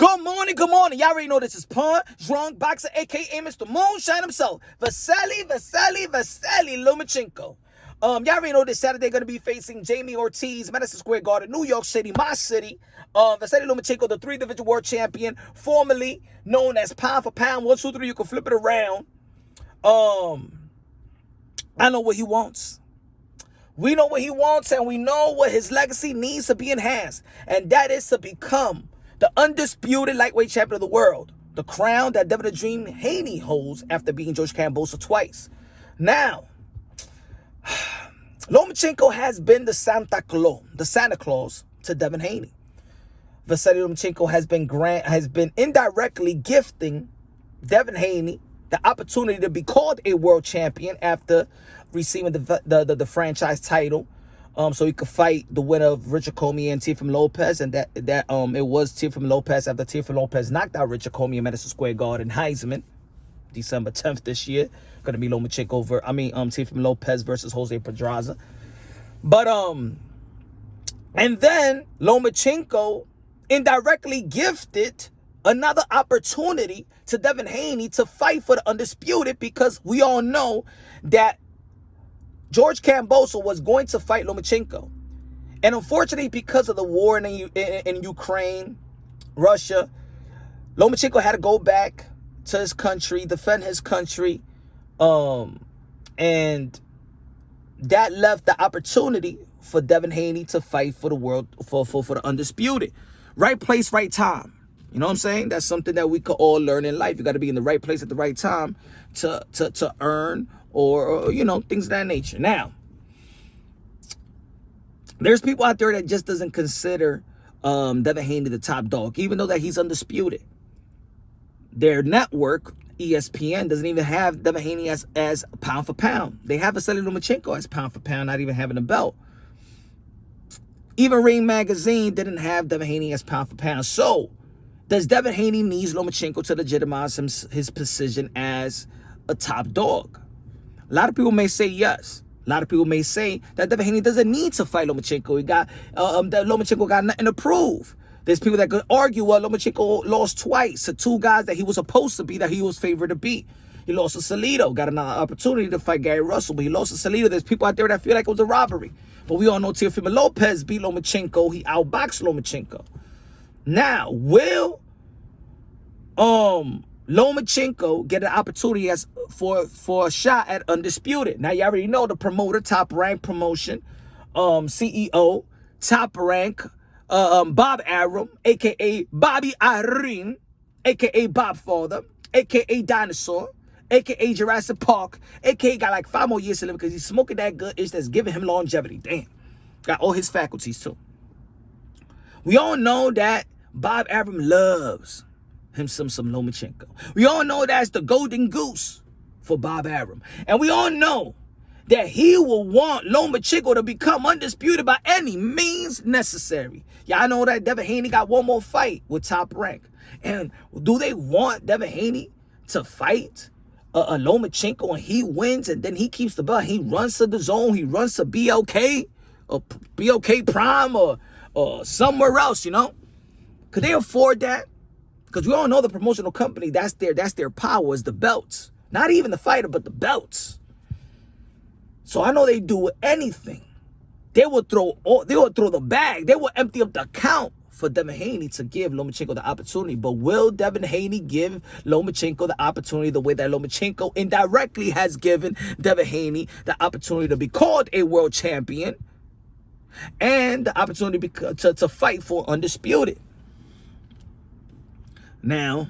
Good morning, good morning. Y'all already know this is Punsh, drunk boxer, a.k.a. Mr. Moonshine himself, Vasyl Lomachenko. Y'all already know this Saturday going to be facing Jamie Ortiz, Madison Square Garden, New York City, my city. Vasyl Lomachenko, the three-division world champion, formerly known as pound for pound. 1, 2, 3, you can flip it around. I know what he wants. We know what he wants, and we know what his legacy needs to be enhanced, and that is to become the undisputed lightweight champion of the world, the crown that Devin Haney holds after beating George Kambosos twice. Now, Lomachenko has been the Santa Claus to Devin Haney. Vasyl Lomachenko has been indirectly gifting Devin Haney the opportunity to be called a world champion after receiving the franchise title. So he could fight the winner of Richard Comey and Teofimo Lopez, and that it was Teofimo Lopez after Teofimo Lopez knocked out Richard Comey in Madison Square Garden Heisman, December 10th this year. Gonna be Lomachenko Teofimo Lopez versus Jose Pedraza. But and then Lomachenko indirectly gifted another opportunity to Devin Haney to fight for the undisputed, because we all know that George Kambosos was going to fight Lomachenko. And unfortunately, because of the war in Ukraine, Russia, Lomachenko had to go back to his country, defend his country. And that left the opportunity for Devin Haney to fight for the world, for the undisputed. Right place, right time. You know what I'm saying? That's something that we could all learn in life. You got to be in the right place at the right time to earn or things of that nature. Now, there's people out there that just doesn't consider Devin Haney the top dog, even though that he's undisputed. Their network, ESPN, doesn't even have Devin Haney as pound for pound. They have Vasyl Lomachenko as pound for pound, not even having a belt. Even Ring Magazine didn't have Devin Haney as pound for pound. So, does Devin Haney need Lomachenko to legitimize his position as a top dog? A lot of people may say yes. A lot of people may say that Devin Haney doesn't need to fight Lomachenko. That Lomachenko got nothing to prove. There's people that could argue, well, Lomachenko lost twice to two guys that he was supposed to beat, that he was favored to beat. He lost to Salido, got another opportunity to fight Gary Russell, but he lost to Salido. There's people out there that feel like it was a robbery. But we all know Teofimo Lopez beat Lomachenko. He outboxed Lomachenko. Now, will Lomachenko get an opportunity for a shot at undisputed? Now, you already know the promoter, Top Rank Promotion, CEO, Top Rank, Bob Arum, a.k.a. Bobby Irene, a.k.a. Bob Father, a.k.a. Dinosaur, a.k.a. Jurassic Park, a.k.a. got like 5 more years to live because he's smoking that good itch that's giving him longevity. Damn. Got all his faculties, too. We all know that Bob Arum loves him some Lomachenko. We all know that's the golden goose for Bob Arum. And we all know that he will want Lomachenko to become undisputed by any means necessary. Y'all know that Devin Haney got one more fight with Top Rank. And do they want Devin Haney to fight a Lomachenko and he wins and then he keeps the belt? He runs to the zone. He runs to BLK or BLK Prime or somewhere else, Could they afford that? Because we all know the promotional company, that's their power, is the belts. Not even the fighter, but the belts. So I know they do anything. They will throw the bag. They will empty up the account for Devin Haney to give Lomachenko the opportunity. But will Devin Haney give Lomachenko the opportunity the way that Lomachenko indirectly has given Devin Haney the opportunity to be called a world champion and the opportunity to fight for undisputed? Now,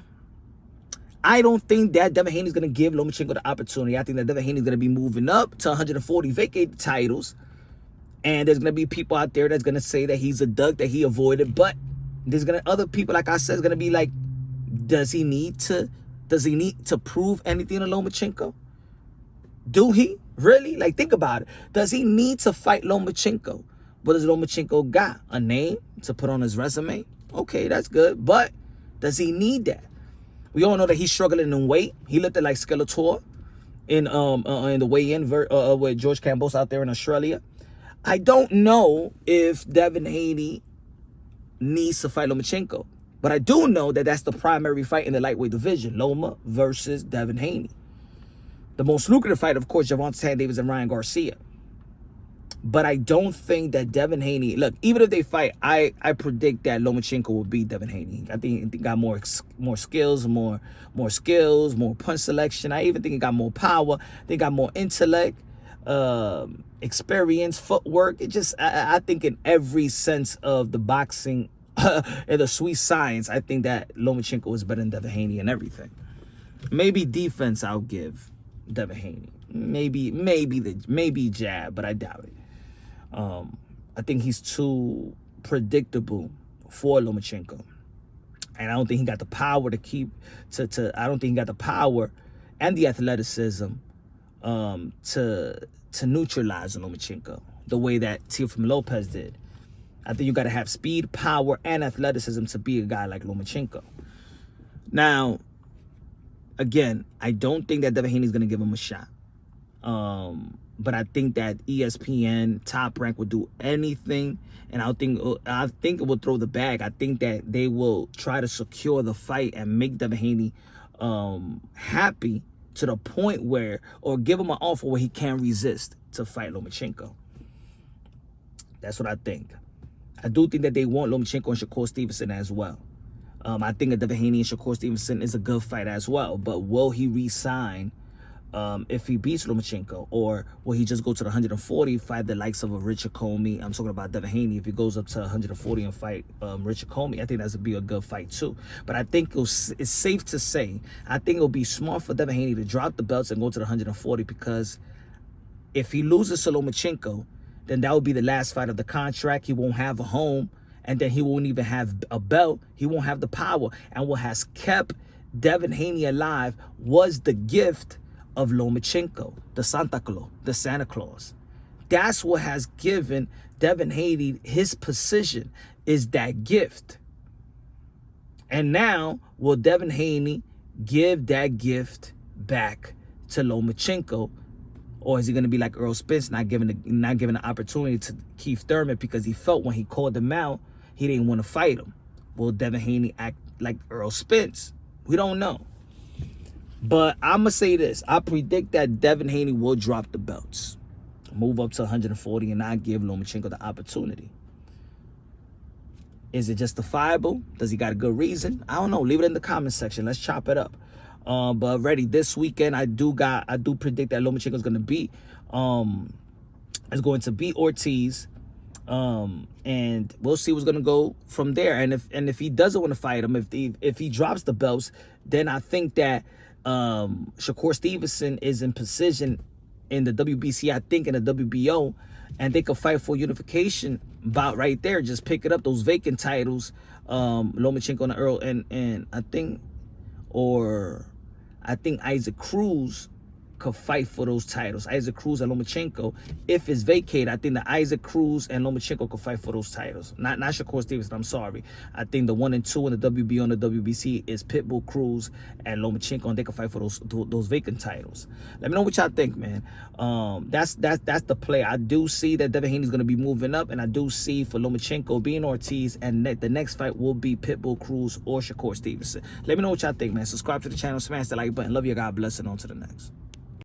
I don't think that Devin Haney is going to give Lomachenko the opportunity. I think that Devin Haney is going to be moving up to 140 vacated titles. And there's going to be people out there that's going to say that he's a duck, that he avoided. But there's going to other people, like I said, is going to be like, does he need to prove anything to Lomachenko? Do he? Really? Like, think about it. Does he need to fight Lomachenko? What does Lomachenko got? A name to put on his resume? Okay, that's good. But does he need that? We all know that he's struggling in weight. He looked at like Skeletor in the weigh-in with George Kambosos out there in Australia. I don't know if Devin Haney needs to fight Lomachenko. But I do know that that's the primary fight in the lightweight division, Loma versus Devin Haney. The most lucrative fight, of course, Gervonta Davis and Ryan Garcia. But I don't think that Devin Haney, look, even if they fight, I predict that Lomachenko will beat Devin Haney. I think he got more skills, more punch selection. I even think he got more power. They got more intellect, experience, footwork. It just, I think in every sense of the boxing and the sweet science, I think that Lomachenko is better than Devin Haney and everything. Maybe defense I'll give Devin Haney. Maybe jab, but I doubt it. I think he's too predictable for Lomachenko, and I don't think he got the power to keep I don't think he got the power and the athleticism to neutralize Lomachenko the way that Teofimo Lopez did. I think you got to have speed, power, and athleticism to be a guy like Lomachenko. Now, again, I don't think that Devin Haney is going to give him a shot. But I think that ESPN Top Rank will do anything, and I think it will throw the bag. I think that they will try to secure the fight and make Devin Haney happy to the point where, or give him an offer where he can't resist to fight Lomachenko. That's what I think. I do think that they want Lomachenko and Shakur Stevenson as well. I think that Devin Haney and Shakur Stevenson is a good fight as well, but will he re-sign if he beats Lomachenko, or will he just go to the 140, fight the likes of a Richard Comey? I'm talking about Devin Haney. If he goes up to 140 and fight Richard Comey, I think that would be a good fight too. But I think it's safe to say, I think it'll be smart for Devin Haney to drop the belts and go to the 140, because if he loses to Lomachenko, then that will be the last fight of the contract. He won't have a home, and then he won't even have a belt. He won't have the power. And what has kept Devin Haney alive was the gift of Lomachenko, the Santa Claus. That's what has given Devin Haney his position, is that gift. And now, will Devin Haney give that gift back to Lomachenko, or is he going to be like Earl Spence, not giving an opportunity to Keith Thurman because he felt when he called him out, he didn't want to fight him? Will Devin Haney act like Earl Spence? We don't know. But I'm going to say this. I predict that Devin Haney will drop the belts, move up to 140, and not give Lomachenko the opportunity. Is it justifiable? Does he got a good reason? I don't know. Leave it in the comment section. Let's chop it up. But already this weekend, I do predict that Lomachenko is going to beat Ortiz. And we'll see what's gonna go from there. And if he doesn't want to fight him, if he drops the belts, then I think that Shakur Stevenson is in position in the WBC, I think in the WBO, and they could fight for unification bout right there. Just pick it up, those vacant titles, Lomachenko and Earl, and I think Isaac Cruz could fight for those titles. Isaac Cruz and Lomachenko. If it's vacated, I think that Isaac Cruz and Lomachenko could fight for those titles. Not Shakur Stevenson, I'm sorry. I think the 1 and 2 in the WBO and the WBC is Pitbull Cruz and Lomachenko, and they could fight for those vacant titles. Let me know what y'all think, man. That's the play. I do see that Devin Haney is going to be moving up, and I do see for Lomachenko being Ortiz, and the next fight will be Pitbull Cruz or Shakur Stevenson. Let me know what y'all think, man. Subscribe to the channel, smash the like button. Love you, God bless, and on to the next.